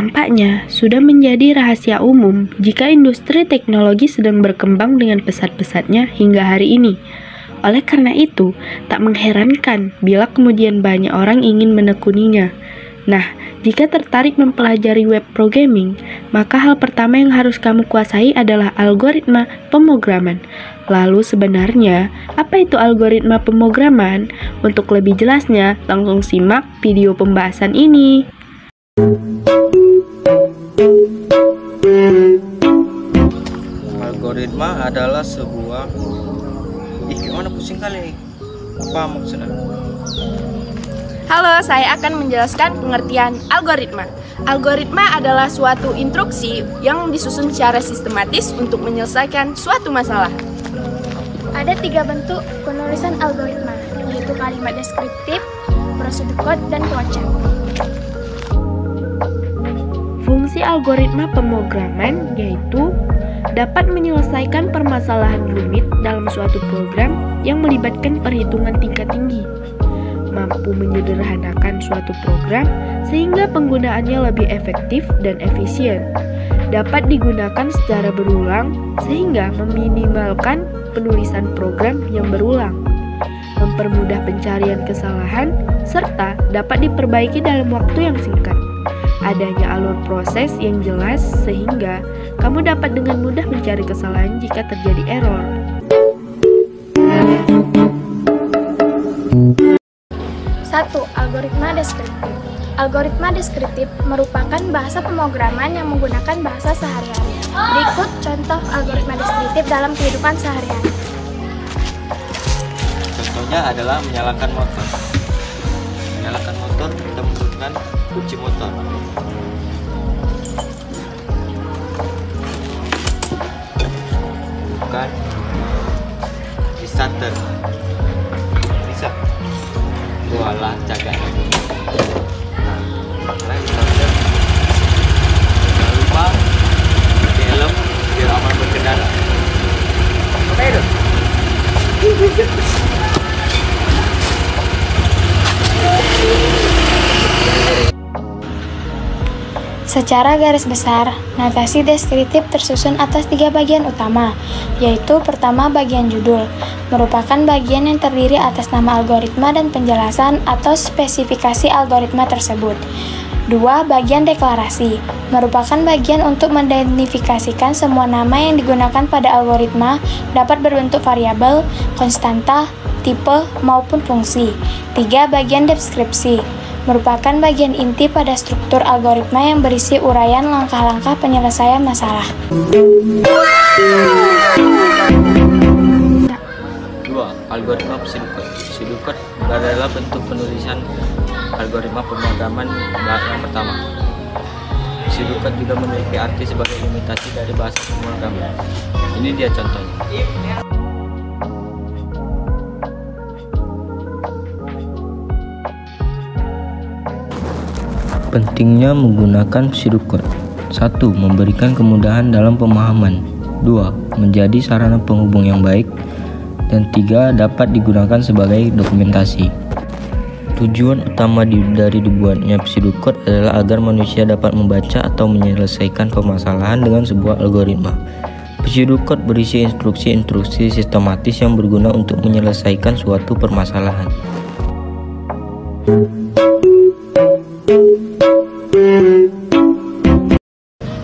Nampaknya sudah menjadi rahasia umum jika industri teknologi sedang berkembang dengan pesat-pesatnya hingga hari ini. Oleh karena itu, tak mengherankan bila kemudian banyak orang ingin menekuninya. Nah, jika tertarik mempelajari web programming, maka hal pertama yang harus kamu kuasai adalah algoritma pemrograman. Lalu sebenarnya, apa itu algoritma pemrograman? Untuk lebih jelasnya, langsung simak video pembahasan ini. Algoritma adalah sebuah gimana pusing kali? Apa maksudnya? Halo, saya akan menjelaskan pengertian algoritma. Algoritma adalah suatu instruksi yang disusun secara sistematis untuk menyelesaikan suatu masalah. Ada 3 bentuk penulisan algoritma, yaitu kalimat deskriptif, prosedur code, dan flowchart. Fungsi algoritma pemrograman yaitu dapat menyelesaikan permasalahan rumit dalam suatu program yang melibatkan perhitungan tingkat tinggi, mampu menyederhanakan suatu program sehingga penggunaannya lebih efektif dan efisien, dapat digunakan secara berulang sehingga meminimalkan penulisan program yang berulang, mempermudah pencarian kesalahan, serta dapat diperbaiki dalam waktu yang singkat. Adanya alur proses yang jelas sehingga kamu dapat dengan mudah mencari kesalahan jika terjadi error. Satu, algoritma deskriptif. Algoritma deskriptif merupakan bahasa pemrograman yang menggunakan bahasa sehari-hari. Berikut contoh algoritma deskriptif dalam kehidupan sehari-hari. Contohnya adalah menyalakan motor. Menyalakan motor, kita menurunkan kunci motor. Bukan di starter. Bisa. Walah, jaga. Nah, starter. Jangan lupa pakai helm biar aman berkendara. Apa itu? Secara garis besar, notasi deskriptif tersusun atas 3 bagian utama, yaitu pertama bagian judul, merupakan bagian yang terdiri atas nama algoritma dan penjelasan atau spesifikasi algoritma tersebut. 2. Bagian deklarasi, merupakan bagian untuk mengidentifikasikan semua nama yang digunakan pada algoritma dapat berbentuk variabel, konstanta, tipe, maupun fungsi. 3. Bagian deskripsi, merupakan bagian inti pada struktur algoritma yang berisi uraian langkah-langkah penyelesaian masalah. 2. Algoritma pseudocode. Pseudocode adalah bentuk penulisan algoritma pemrograman yang pertama. Pseudocode juga memiliki arti sebagai imitasi dari bahasa pemrograman. Ini dia contohnya. Pentingnya menggunakan pseudocode. 1. Memberikan kemudahan dalam pemahaman. 2. Menjadi sarana penghubung yang baik. Dan 3. Dapat digunakan sebagai dokumentasi. Tujuan utama dari dibuatnya pseudocode adalah agar manusia dapat membaca atau menyelesaikan permasalahan dengan sebuah algoritma. Pseudocode berisi instruksi-instruksi sistematis yang berguna untuk menyelesaikan suatu permasalahan.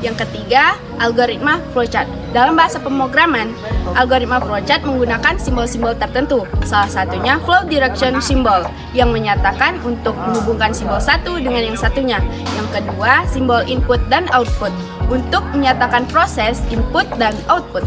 Yang ketiga, algoritma flowchart. Dalam bahasa pemrograman, algoritma flowchart menggunakan simbol-simbol tertentu. Salah satunya flow direction symbol yang menyatakan untuk menghubungkan simbol satu dengan yang satunya. Yang kedua, simbol input dan output untuk menyatakan proses input dan output.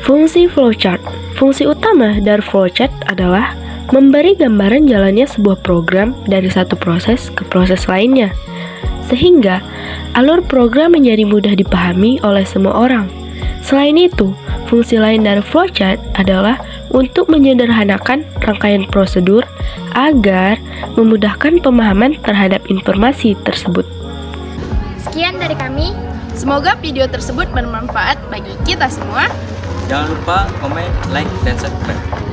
Fungsi flowchart. Fungsi utama dari flowchart adalah memberi gambaran jalannya sebuah program dari satu proses ke proses lainnya, sehingga alur program menjadi mudah dipahami oleh semua orang. Selain itu, fungsi lain dari flowchart adalah untuk menyederhanakan rangkaian prosedur agar memudahkan pemahaman terhadap informasi tersebut. Sekian dari kami. Semoga video tersebut bermanfaat bagi kita semua. Jangan lupa komen, like, dan subscribe.